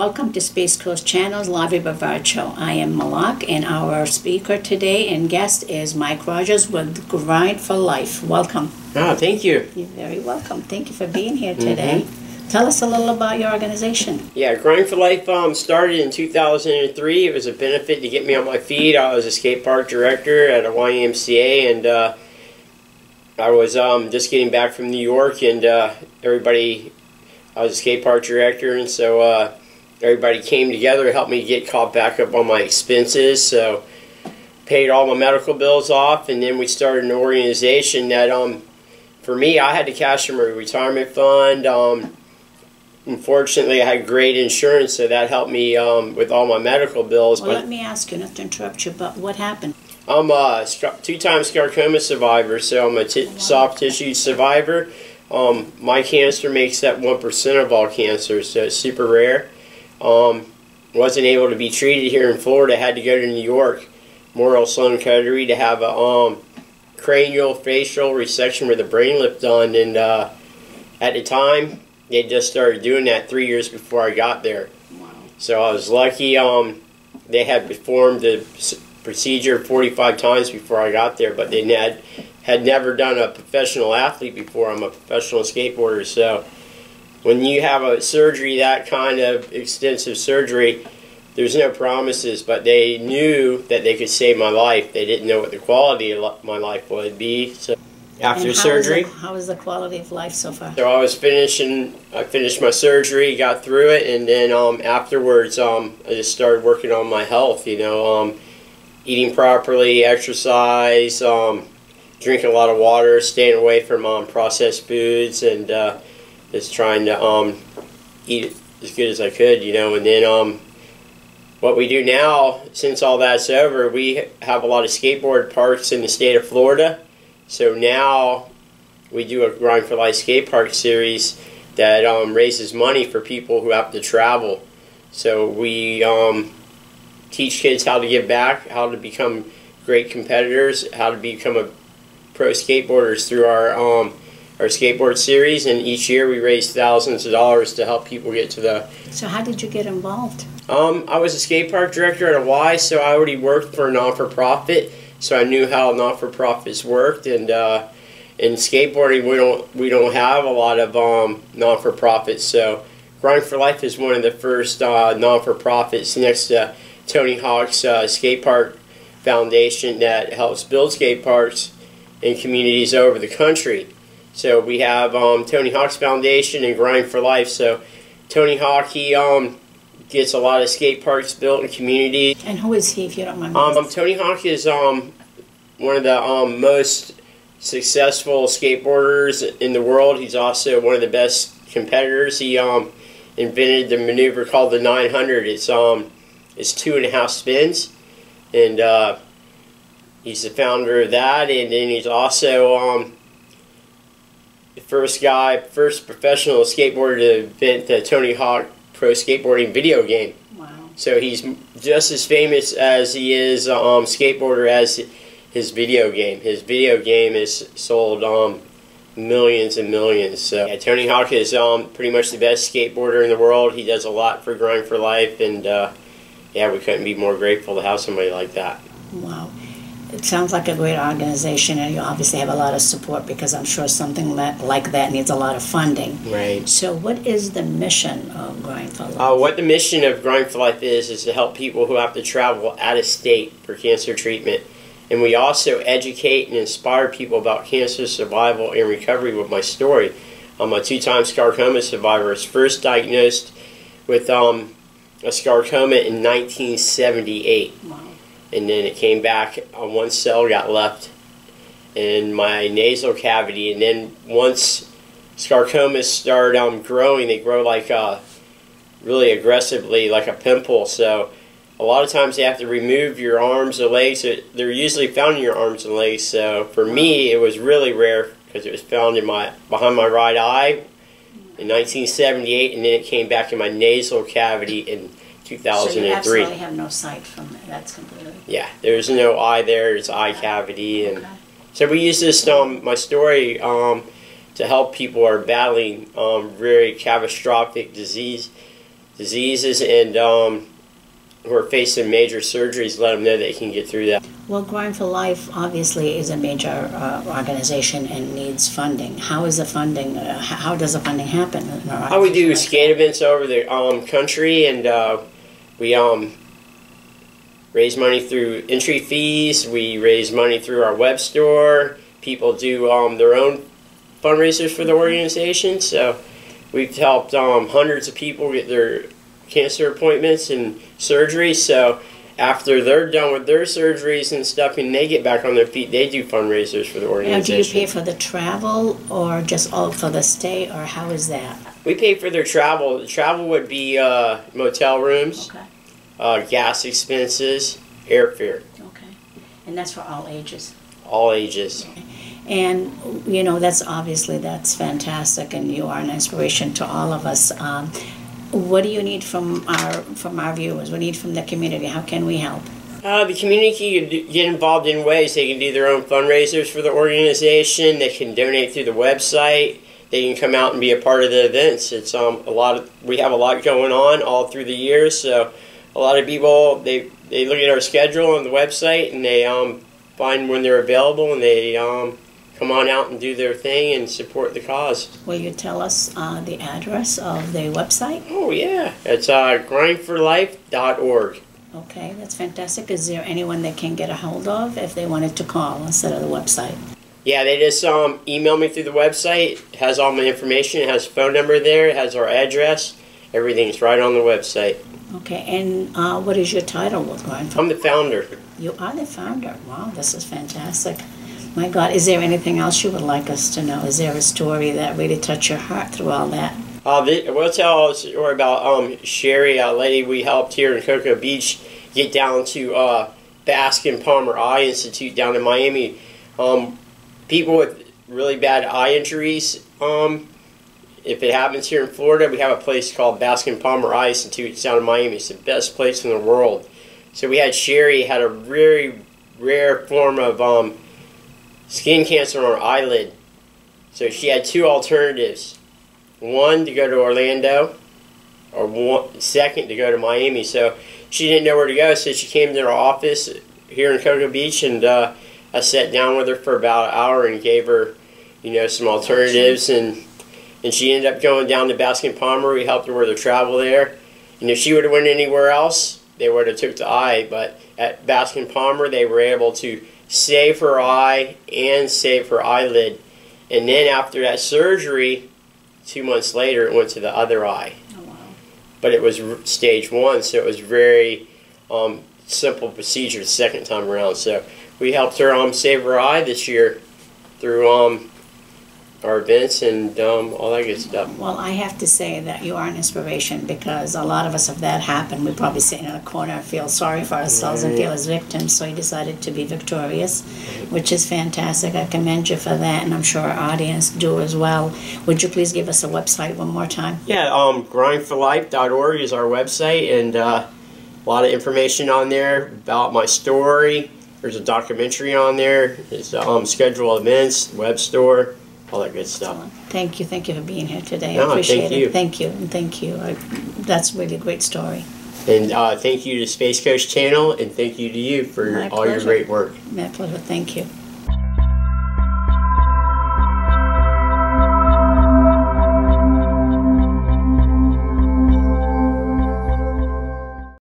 Welcome to Space Coast Channel's Lavi Bavard Show. I am Malak, and our speaker today and guest is Mike Rogers with Grind for Life. Welcome. Oh, thank you. You're very welcome. Thank you for being here today. Tell us a little about your organization. Yeah, Grind for Life started in 2003. It was a benefit to get me on my feet. I was a skate park director at a YMCA, and I was just getting back from New York, and I was a skate park director, and so everybody came together to help me get caught back up on my expenses. So paid all my medical bills off, and then we started an organization that for me, I had to cash from my retirement fund. Unfortunately, I had great insurance, so that helped me with all my medical bills. Well, let me ask you, not to interrupt you, but what happened? I'm a two-time sarcoma survivor, so I'm a soft tissue survivor. My cancer makes up 1% of all cancers, so it's super rare. Wasn't able to be treated here in Florida. Had to go to New York, Memorial Sloan Kettering, to have a cranial facial resection with a brain lift done. And at the time, they just started doing that 3 years before I got there. Wow. So I was lucky. They had performed the procedure 45 times before I got there, but they had never done a professional athlete before. I'm a professional skateboarder, so when you have a surgery, that kind of extensive surgery, there's no promises, but they knew that they could save my life. They didn't know what the quality of my life would be. So after surgery, how is the quality of life so far? So I finished my surgery, got through it, and then afterwards, I just started working on my health. You know, eating properly, exercise, drinking a lot of water, staying away from processed foods, and just trying to eat as good as I could, you know. And then what we do now, since all that's over, we have a lot of skateboard parks in the state of Florida. So now we do a Grind for Life skate park series that raises money for people who have to travel. So we teach kids how to give back, how to become great competitors, how to become a pro skateboarders through our skateboard series, and each year we raise thousands of dollars to help people get to the... So how did you get involved? I was a skate park director at a Y, so I already worked for a non-for-profit, so I knew how non-for-profits worked. And in skateboarding, we don't have a lot of non-for-profits, so Grind for Life is one of the first non-for-profits next to Tony Hawk's Skate Park Foundation that helps build skate parks in communities over the country. So we have Tony Hawk's Foundation and Grind for Life. So Tony Hawk, he gets a lot of skate parks built in communities. And who is he, if you don't mind? Tony Hawk is one of the most successful skateboarders in the world. He's also one of the best competitors. He invented the maneuver called the 900. It's 2.5 spins, and he's the founder of that. And then he's also the first professional skateboarder to invent the Tony Hawk Pro Skateboarding video game. Wow. So he's just as famous as he is skateboarder as his video game. His video game has sold millions and millions. So yeah, Tony Hawk is pretty much the best skateboarder in the world. He does a lot for Grind for Life, and yeah, we couldn't be more grateful to have somebody like that. Wow. It sounds like a great organization, and you obviously have a lot of support, because I'm sure something like that needs a lot of funding. Right. So what is the mission of Grind for Life? What the mission of Grind for Life is to help people who have to travel out of state for cancer treatment. And we also educate and inspire people about cancer survival and recovery with my story. I'm a two-time sarcoma survivor. I was first diagnosed with a sarcoma in 1978. Wow. And then it came back, one cell got left in my nasal cavity, and then once sarcomas start growing, they grow like really aggressively, like a pimple. So a lot of times they have to remove your arms or legs. They're usually found in your arms and legs. So for me, it was really rare because it was found in behind my right eye in 1978, and then it came back in my nasal cavity in 2003. So you absolutely have no sight from it. That's completely... Yeah, there's no eye there. It's eye cavity. And so we use this, my story, to help people who are battling very catastrophic disease diseases and who are facing major surgeries, let them know they can get through that. Well, Grind for Life obviously is a major organization and needs funding. How is the funding? How does the funding happen? How we do skate events over the country, and we raise money through entry fees. We raise money through our web store. People do their own fundraisers for the organization. So we've helped hundreds of people get their cancer appointments and surgeries. So after they're done with their surgeries and stuff and they get back on their feet, they do fundraisers for the organization. Now, do you pay for the travel or just all for the stay, or how is that? We pay for their travel. The travel would be motel rooms, gas expenses, airfare. Okay. And that's for all ages? All ages. Okay. And, you know, that's fantastic, and you are an inspiration to all of us. What do you need from our viewers? What do you need from the community? How can we help? The community can get involved in ways. They can do their own fundraisers for the organization. They can donate through the website. They can come out and be a part of the events. It's we have a lot going on all through the years. So a lot of people they look at our schedule on the website and they find when they're available and they come on out and do their thing and support the cause. Will you tell us the address of the website? Oh, yeah. It's grindforlife.org. Okay, that's fantastic. Is there anyone they can get a hold of if they wanted to call instead of the website? Yeah, they just email me through the website. It has all my information. It has a phone number there. It has our address. Everything's right on the website. Okay, and what is your title with Grind for Life? I'm the founder. You are the founder. Wow, this is fantastic. My God, is there anything else you would like us to know? Is there a story that really touched your heart through all that? We'll tell a story about Sherry, a lady we helped here in Cocoa Beach, get down to Baskin Palmer Eye Institute down in Miami. People with really bad eye injuries, if it happens here in Florida, we have a place called Baskin Palmer Eye Institute. It's down in Miami. It's the best place in the world. So we had Sherry, had a very rare form of skin cancer on her eyelid. So she had two alternatives. One, to go to Orlando, or second, to go to Miami. So she didn't know where to go, so she came to our office here in Cocoa Beach, and I sat down with her for about an hour and gave her, some alternatives, and she ended up going down to Baskin Palmer. We helped her with her travel there. And if she would have went anywhere else, they would have took the eye. But at Baskin Palmer, they were able to save her eye and save her eyelid. And then after that surgery, 2 months later, it went to the other eye. Oh, wow. But it was stage 1, so it was very simple procedure the second time around. So we helped her save her eye this year through our events and all that good stuff. Well, I have to say that you are an inspiration, because a lot of us, if that happened, we'd probably sit in a corner and feel sorry for ourselves and feel as victims. So you decided to be victorious, which is fantastic. I commend you for that, and I'm sure our audience do as well. Would you please give us a website one more time? Yeah, grindforlife.org is our website, and a lot of information on there about my story. There's a documentary on there. There's scheduled events, web store, all that good stuff. Thank you for being here today. No, I appreciate thank you. it. Thank you. That's really a great story. And thank you to Space Coast Channel, and thank you to you for all your great work. My pleasure. Thank you.